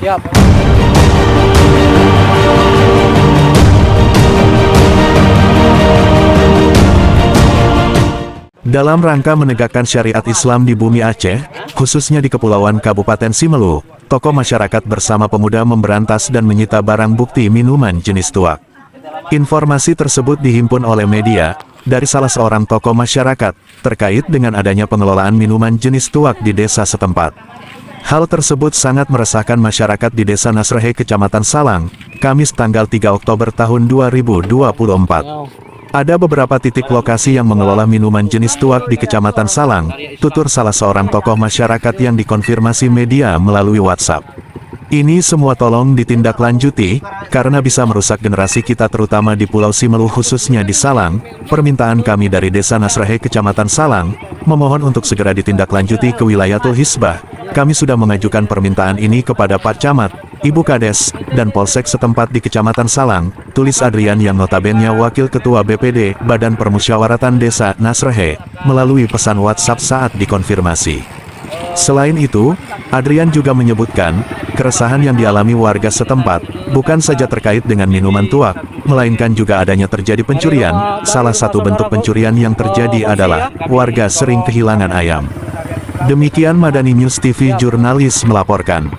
Siap. Dalam rangka menegakkan syariat Islam di bumi Aceh, khususnya di Kepulauan Kabupaten Simelu, tokoh masyarakat bersama pemuda memberantas dan menyita barang bukti minuman jenis tuak. Informasi tersebut dihimpun oleh media dari salah seorang tokoh masyarakat terkait dengan adanya pengelolaan minuman jenis tuak di desa setempat. Hal tersebut sangat meresahkan masyarakat di Desa Nasrehe, Kecamatan Salang, Kamis tanggal 3 Oktober tahun 2024. Ada beberapa titik lokasi yang mengelola minuman jenis tuak di Kecamatan Salang, tutur salah seorang tokoh masyarakat yang dikonfirmasi media melalui WhatsApp. Ini semua tolong ditindaklanjuti, karena bisa merusak generasi kita terutama di Pulau Simelu khususnya di Salang. Permintaan kami dari Desa Nasrehe Kecamatan Salang, memohon untuk segera ditindaklanjuti ke Wilayatul Hisbah. Kami sudah mengajukan permintaan ini kepada Pak Camat, Ibu Kades, dan Polsek setempat di Kecamatan Salang, tulis Adrian yang notabene Wakil Ketua BPD, Badan Permusyawaratan Desa Nasrehe, melalui pesan WhatsApp saat dikonfirmasi. Selain itu, Adrian juga menyebutkan, keresahan yang dialami warga setempat, bukan saja terkait dengan minuman tuak, melainkan juga adanya terjadi pencurian. Salah satu bentuk pencurian yang terjadi adalah, warga sering kehilangan ayam. Demikian Madani News TV Jurnalis melaporkan.